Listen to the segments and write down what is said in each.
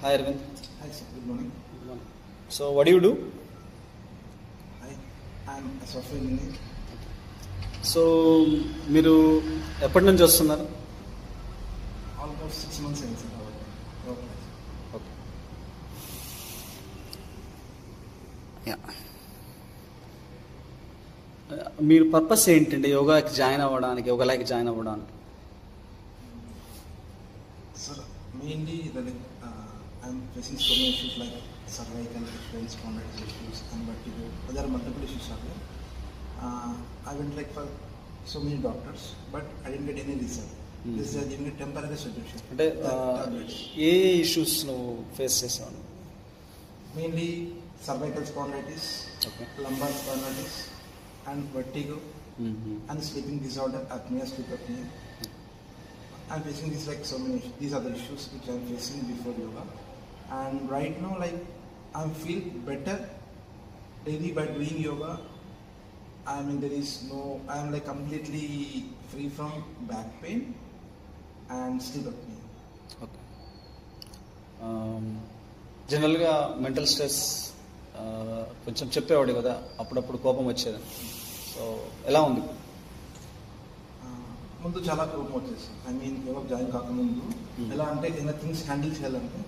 Hi Arvind. Hi sir, good morning. Good morning. So what do you do? I'm a software engineer. So మీరు ఎప్పటి నుంచి వస్తున్నారు? Almost 6 months ago, sir. Okay. Okay. Yeah. మీరు purpose ఏంటండి యోగాకి join అవ్వడానికి, యోగాలకి join అవ్వడానికి? Sir, mainly I'm facing so many issues like cervical issues, spondylitis issues, and vertigo. There are multiple issues are there. I went like for so many doctors, but I didn't get any result. This is giving a temporary solution. అంటే ఏ issues నువ్వు face చేసావు? Mainly cervical spondylitis, Okay. lumbar spondylitis, and vertigo, and sleeping disorder, apnea, sleep apnea. I'm facing this like so many issues. These are the issues which I'm facing before yoga, and right now like I feel better daily by doing yoga. I mean I'm like completely free from back pain and sleep apnea. Okay. జనరల్గా mental stress కొంచెం చెప్పేవాడు కదా, అప్పుడప్పుడు కోపం వచ్చేది. So ఎలా ఉంది? ముందు చాలా కోపం వచ్చేసి యోగా జాయిన్ కాకముందు ఎలా అంటే ఏదైనా థింగ్స్ హ్యాండిల్ చేయాలంటే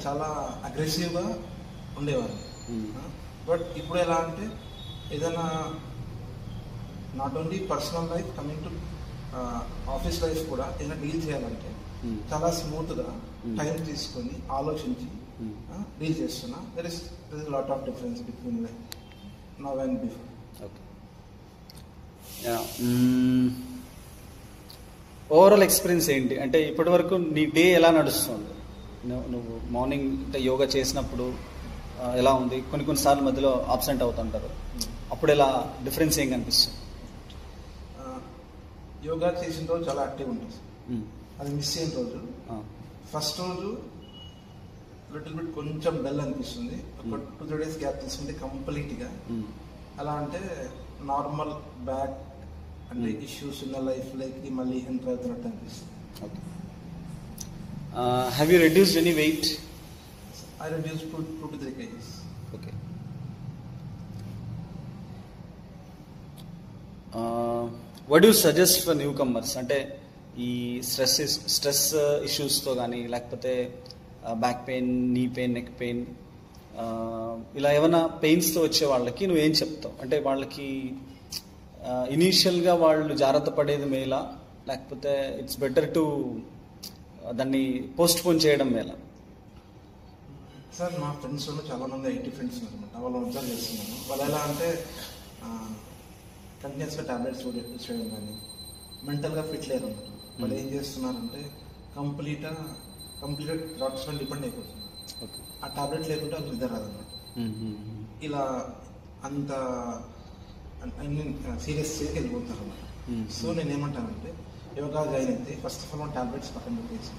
చాలా అగ్రెసివ్గా ఉండేవారు. బట్ ఇప్పుడు ఎలా అంటే ఏదైనా not only personal life coming to office life కూడా ఏదైనా డీల్ చేయాలంటే చాలా స్మూత్గా టైం తీసుకొని ఆలోచించి డీల్ చేస్తున్నా. There is lot of difference between life now and before. Okay. Overall experience ఏంటి అంటే ఇప్పటి వరకు నీ డే ఎలా నడుస్తుంది? నువ్వు మార్నింగ్ అంటే యోగా చేసినప్పుడు ఎలా ఉంది? కొన్నిసార్లు మధ్యలో అబ్సెంట్ అవుతుంటారు, అప్పుడు ఎలా డిఫరెన్స్ ఏం కనిపిస్తుంది? యోగా చేసిన రోజు చాలా యాక్టివ్ ఉంటుంది. అది మిస్ అయిన రోజు ఫస్ట్ రోజు లిటిల్ బిట్ కొంచెం డల్ అనిపిస్తుంది. ఒక 2-3 days గ్యాప్ తీసుకుంటే కంప్లీట్గా అలా అంటే నార్మల్ బ్యాక్ అంటే ఇష్యూస్ ఉన్న లైఫ్ లైక్ మళ్ళీ ఎంటర్ అవుతున్నట్టు అనిపిస్తుంది. Have you reduced any wait? I reduced 2 to 3 kgs. Okay. What do suggest for new comers? అంటే ఈ స్ట్రెస్ ఇష్యూస్తో కానీ లేకపోతే back pain, knee pain, neck pain ఇలా ఏమైనా పెయిన్స్తో వచ్చే వాళ్ళకి నువ్వేం చెప్తావు? అంటే వాళ్ళకి ఇనీషియల్గా వాళ్ళు జాగ్రత్త పడేది మేలా, లేకపోతే ఇట్స్ బెటర్ టు దాన్ని పోస్ట్ పోన్ చేయడం మేలా? సార్ మా ఫ్రెండ్స్ చాలా మంది ఐటీ ఫ్రెండ్స్ అనమాట, వాళ్ళు అబ్జర్వ్ చేస్తున్నాను. వాళ్ళు ఎలా అంటే కంటిన్యూస్గా టాబ్లెట్స్ చేయడం కానీ మెంటల్గా ఫిట్ లేరు అనమాట. వాళ్ళు ఏం చేస్తున్నారంటే కంప్లీట్గా డాక్టర్స్ మీద డిపెండ్ అయిపోతున్నారు. ఆ టాబ్లెట్ లేకుంటే వాళ్ళు నిద్ర రాదనమాట. ఇలా అంత సీరియస్ వెళ్ళిపోతున్నారు అనమాట. సో నేను ఏమంటానంటే యోగా జాయిన్ అయితే ఫస్ట్ ఆఫ్ ఆల్ టాబ్లెట్స్ పక్కన పెట్టేసి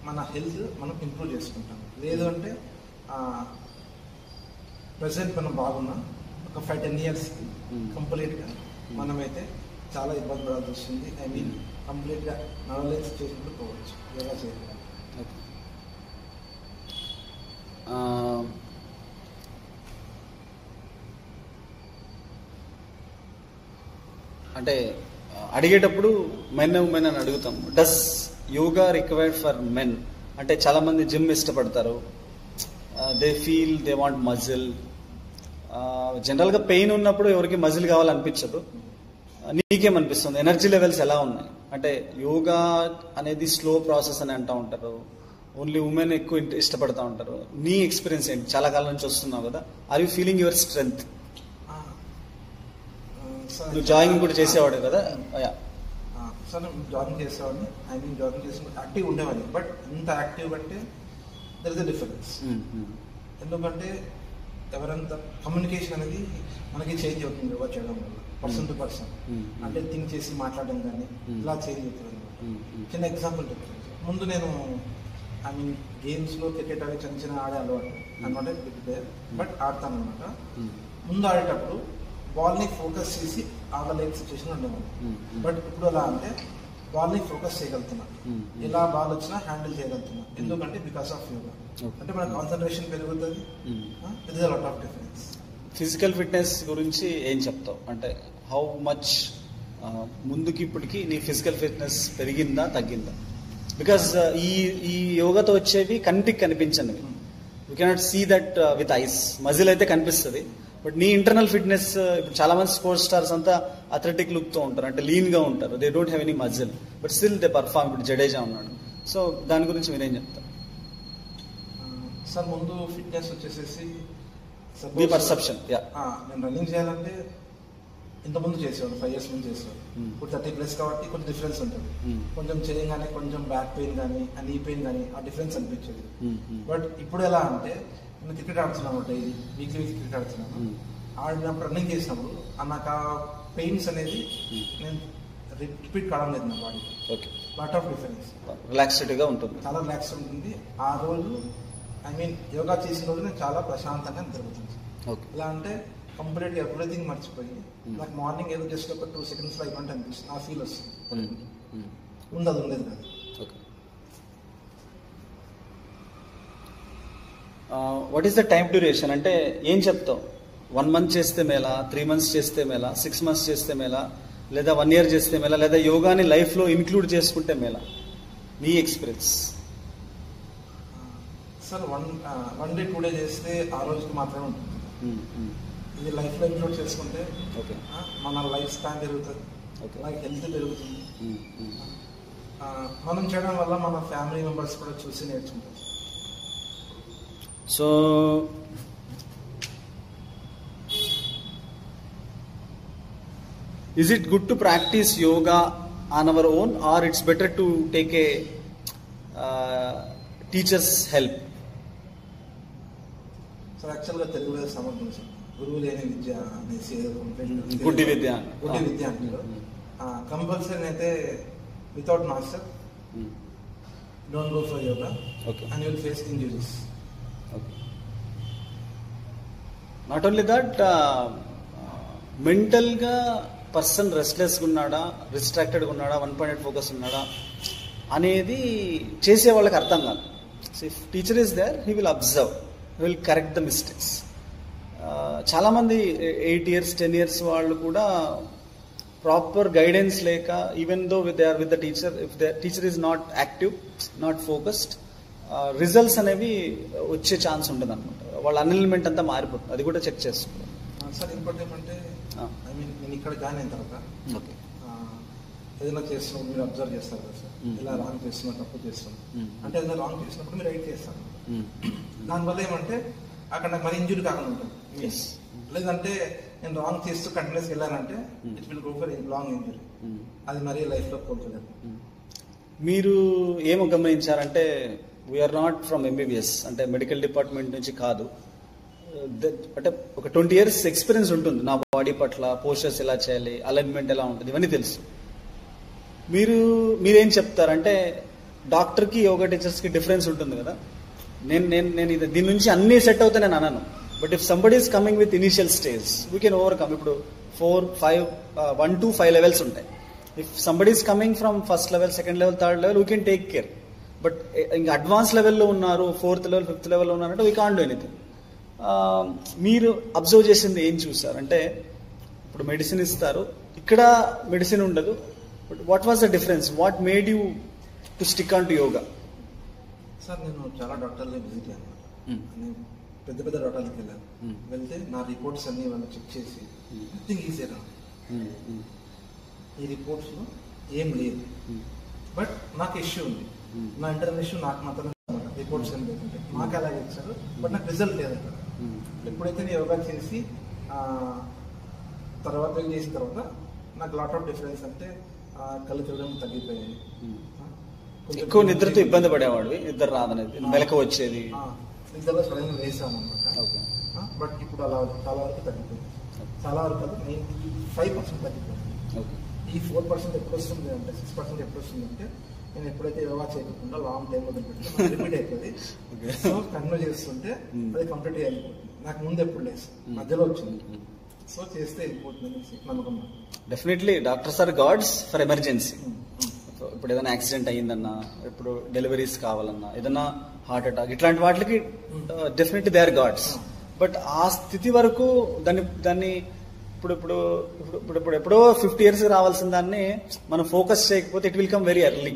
మన హెల్త్ మనం ఇంప్రూవ్ చేసుకుంటాం. లేదు అంటే ప్రజెంట్ మనం బాగున్నా ఒక 5-10 years కంప్లీట్గా మనమైతే చాలా ఇబ్బంది పడాల్సి వస్తుంది. కంప్లీట్గా నడవలేని సిచ్యువేషన్లో పోవచ్చు యోగా చేయడం. అంటే అడిగేటప్పుడు మెన్ ఉమెన్ అని అడుగుతాం. Does yoga required for men? అంటే చాలామంది జిమ్ ఇష్టపడతారు, they feel they want muscle. జనరల్గా పెయిన్ ఉన్నప్పుడు ఎవరికి మజిల్ కావాలనిపించదు. నీకేమనిపిస్తుంది? ఎనర్జీ లెవెల్స్ ఎలా ఉన్నాయి? అంటే యోగా అనేది స్లో ప్రాసెస్ అని అంటూ ఉంటారు, ఓన్లీ ఉమెన్ ఎక్కువ ఇష్టపడతా ఉంటారు. నీ ఎక్స్పీరియన్స్ ఏంటి? చాలా కాలం నుంచి వస్తున్నావు కదా, are you feeling your strength? నువ్వు జాగింగ్ కూడా చేసేవాడు కదా? సార్ నేను జాగింగ్ చేసేవాడిని. జాగింగ్ చేసిన యాక్టివ్ ఉండేవాడిని. బట్ ఇంత యాక్టివ్ అంటే దర్ ఇస్ అ డిఫరెన్స్. ఎందుకంటే ఎవరంత కమ్యూనికేషన్ అనేది మనకి చేంజ్ అవుతుంది యోగా చేయడం వల్ల, పర్సన్ టు పర్సన్. అంటే థింక్ చేసి మాట్లాడడం కానీ ఇలా చేంజ్ అవుతుంది అనమాట. చిన్న ఎగ్జాంపుల్ చెప్తాను. ముందు నేను గేమ్స్లో క్రికెట్ అవి చిన్న ఆడే అలవాటు అనమాట, బట్ ఆడతాను అనమాట. ముందు ఆడేటప్పుడు బాల్ని ఫోకస్ చేసి ఆడలేని సిచ్యువేషన్ ఉండేవాడు. బట్ ఇప్పుడు ఎలా అంటే బాల్ని ఫోకస్ చేయగలుగుతున్నా, ఎలా బాల్ వచ్చినా హ్యాండిల్ చేయగలుగుతున్నా. ఎందుకంటే బికాస్ ఆఫ్ యోగా. అంటే మన కాన్సన్ట్రేషన్ పెరుగుతుంది. It is a lot of difference. Physical fitness గురించి ఏం చెప్తావు? అంటే హౌ మచ్ ముందుకి ఇప్పటికి నీ ఫిజికల్ ఫిట్నెస్ పెరిగిందా తగ్గిందా? బికాస్ ఈ యోగాతో వచ్చేవి కంటికి కనిపించనివి. You cannot see that with eyes. Muscle అయితే కనిపిస్తుంది, బట్ నీ ఇంటర్నల్ ఫిట్నెస్, ఇప్పుడు చాలా మంది స్పోర్ట్స్ స్టార్స్ అంతా అథ్లెటిక్ లుక్ తో ఉంటారు, అంటే లీన్ గా ఉంటారు, they don't have any muscle, but still they perform. ఇప్పుడు జడేజా ఉన్నాడు. సో దాని గురించి మీరేం చెప్తారు? సార్ ముందు ఫిట్నెస్ వచ్చేసేసి మీ పర్సెప్షన్. నేను రన్నింగ్ చేయాలంటే ఇంతకుముందు చేసేవాడు, 5 years ముందు చేసేవాడు. ఇప్పుడు 30+ కాబట్టి కొంచెం డిఫరెన్స్ ఉంటుంది. కొంచెం చేయగానే కొంచెం బ్యాక్ పెయిన్ కానీ నీ పెయిన్ కానీ ఆ డిఫరెన్స్ అనిపించేది. బట్ ఇప్పుడు ఎలా అంటే నేను క్రికెట్ ఆడుతున్నాను, డైలీ వీక్లీ క్రికెట్ ఆడుతున్నాను. ఆడినప్పుడు రన్నింగ్ చేసినప్పుడు నాకు ఆ పెయిన్స్ అనేది నేను రిపీట్ కావడం లేదు నా body. Okay, lot of difference. రిలాక్స్డ్గా ఉంటుంది, చాలా రిలాక్స్ ఉంటుంది. ఆ రోజు యోగా చేసిన రోజు నేను చాలా ప్రశాంతంగా జరుగుతుంది. ఎలా అంటే కంప్లీట్గా ఎవ్రీథింగ్ మర్చిపోయి నాకు మార్నింగ్ ఏదో జస్ట్ ఒక 2 seconds అయిపోయింది అనిపిస్తుంది, ఆ ఫీల్ వస్తుంది. ఉండదు ఉండేది కాదు. What is the time duration? అంటే ఏం చెప్తావు? 1 month చేస్తే మేలా, 3 months చేస్తే మేలా, 6 months చేస్తే మేలా, లేదా 1 year చేస్తే మేలా, లేదా యోగాని లైఫ్లో ఇంక్లూడ్ చేసుకుంటే మేలా? నీ ఎక్స్పీరియన్స్. సార్ 1 day 2 day చేస్తే ఆ రోజుకి మాత్రమే ఉంటుంది. ఇది లైఫ్లో ఇంక్లూడ్ చేసుకుంటే మన లైఫ్ స్పాన్ పెరుగుతుంది, మనకి హెల్త్ పెరుగుతుంది. మనం చేయడం వల్ల మన ఫ్యామిలీ మెంబర్స్ కూడా చూసి నేర్చుకుంటారు. So is it good to practice yoga on our own, or it's better to take a teacher's help? Sir యాక్చువల్గా తెలుగులో సమర్థం సార్, గురువు లేని విద్య అనేసి గుడ్డి విద్య అంటారు. కంపల్సరీ అయితే without master don't go for yoga and you will face injuries. Not only that, మెంటల్గా person రెస్ట్లెస్గా ఉన్నాడా, డిస్ట్రాక్టెడ్గా ఉన్నాడా, 1.8 ఫోకస్ ఉన్నాడా అనేది చేసే వాళ్ళకి అర్థం కాదు. So if teacher is there, he will observe, he will correct the mistakes. చాలామంది 8 years 10 years వాళ్ళు కూడా ప్రాపర్ గైడెన్స్ లేక, even though they are with the teacher, if the teacher is not active, not focused, results అనేవి వచ్చే chance ఉంటుంది అనమాట. వాళ్ళ అన్ఎలిమెంట్ అంతా మారిపోతుంది. అది కూడా చెక్ చేసుకోవాలి. సార్ ఇంకోటి ఏమంటే, నేను ఇక్కడ జాయిన్ అయిన తర్వాత ఏదైనా చేస్తున్నాం మీరు అబ్జర్వ్ చేస్తారు కదా సార్, ఇలా రాంగ్ చేస్తున్నా, తప్పు చేస్తున్నాం అంటే ఏదైనా రాంగ్ చేసినప్పుడు మీరు రైట్ చేస్తారు. దానివల్ల ఏమంటే అక్కడ నాకు మరి ఇంజురీ కాకుండా ఉంటుంది. లేదంటే నేను రాంగ్ చేస్తూ కంటిన్యూస్ వెళ్ళానంటే it will go for long injury. అది మరీ లైఫ్లో కోల్పోలేదు. మీరు ఏమో గమనించారంటే, వీఆర్ నాట్ ఫ్రమ్ ఎంబీబీఎస్, అంటే మెడికల్ డిపార్ట్మెంట్ నుంచి కాదు. అంటే ఒక 20 years ఎక్స్పీరియన్స్ ఉంటుంది నా బాడీ పట్ల, పోస్చర్స్ ఎలా చేయాలి, అలైన్మెంట్ ఎలా ఉంటుంది, ఇవన్నీ తెలుసు. మీరేం చెప్తారంటే, డాక్టర్కి యోగా టీచర్స్కి డిఫరెన్స్ ఉంటుంది కదా. నేను దీని నుంచి అన్నీ సెట్ అవుతాయి నేను అనను. But if somebody is coming with initial stage, we can overcome. ఇప్పుడు 1 to 5 levels ఉంటాయి. If somebody is coming from first level, second level, third level, we can take care. But ఇంకా అడ్వాన్స్ లెవెల్లో ఉన్నారు, 4th level 5th level ఉన్నారంటే we can't do anything. మీరు observe చేసింది ఏం చూసారు అంటే, ఇప్పుడు మెడిసిన్ ఇస్తారు, ఇక్కడ మెడిసిన్ ఉండదు. But what was the difference? What made you to stick on to yoga? Sir నేను చాలా డాక్టర్లే విజిట్ అయ్యాను. నేను పెద్ద పెద్ద డాక్టర్లకి వెళ్ళాను. వెళ్తే నా రిపోర్ట్స్ అన్ని వాళ్ళు చెక్ చేసి నథింగ్ ఈజీగా, ఈ రిపోర్ట్స్లో ఏం లేదు. బట్ నాకు ఇష్యూ ఉంది, నా ఇంటర్నల్ ఇష్యూ నాకు మాత్రమే రిపోర్ట్స్ ఏం లేకుంటే మాకు అలాగే ఇచ్చారు. బట్ నాకు రిజల్ట్ లేదు అక్కడ. ఎప్పుడైతే నేను యోగా చేసి తర్వాత చేసిన తర్వాత నాకు లాట్ ఆఫ్ డిఫరెన్స్ అంటే కళ్ళు తిరగడం తగ్గిపోయాయి. ఎక్కువ నిద్రతో ఇబ్బంది పడేవాడు, నిద్ర రాదనేది, మెలకు వచ్చేది, నిద్రలో సడన్గా వేసాను అనమాట. బట్ ఇప్పుడు అలా చాలా వరకు తగ్గిపోయింది. చాలా వరకు 95% తగ్గిపోయింది. ఈ 4% ఎప్పుడు వస్తుంది అంటే, 6% ఎప్పుడు వస్తుంది అంటే, నేను ఎప్పుడైతే యోగా చేయకుండా లాంగ్ టైం వదిలిపెట్టి రిపీట్ అవుతుంది. సో కంటిన్యూ చేస్తుంటే అది కంప్లీట్గా వెళ్ళిపోతుంది. నాకు ముందు ఎప్పుడు లేదు, మధ్యలో వచ్చింది. సో చేస్తే వెళ్ళిపోతుంది అనేసి నమ్మకం. Definitely doctors are gods for emergency. ఇప్పుడు ఏదైనా యాక్సిడెంట్ అయ్యిందన్నా, ఇప్పుడు డెలివరీస్ కావాలన్నా, ఏదైనా హార్ట్ అటాక్, ఇట్లాంటి వాటికి definitely they are gods. But ఆ స్థితి వరకు దాన్ని ఇప్పుడు ఎప్పుడో 50 years రావాల్సిన దాన్ని మనం ఫోకస్ చేయకపోతే it will come very early.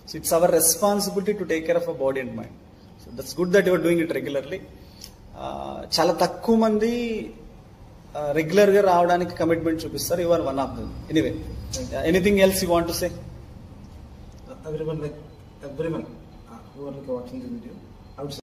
So it's our responsibility to take care of a body and mind. So that's good that your doing it regularly. చాలా తక్కువ మంది రెగ్యులర్ గా రావడానికి కమిట్మెంట్ చూపిస్తారు. You are one of them. Anyway, anything else you want to say? Everyone who are watching this video, I would say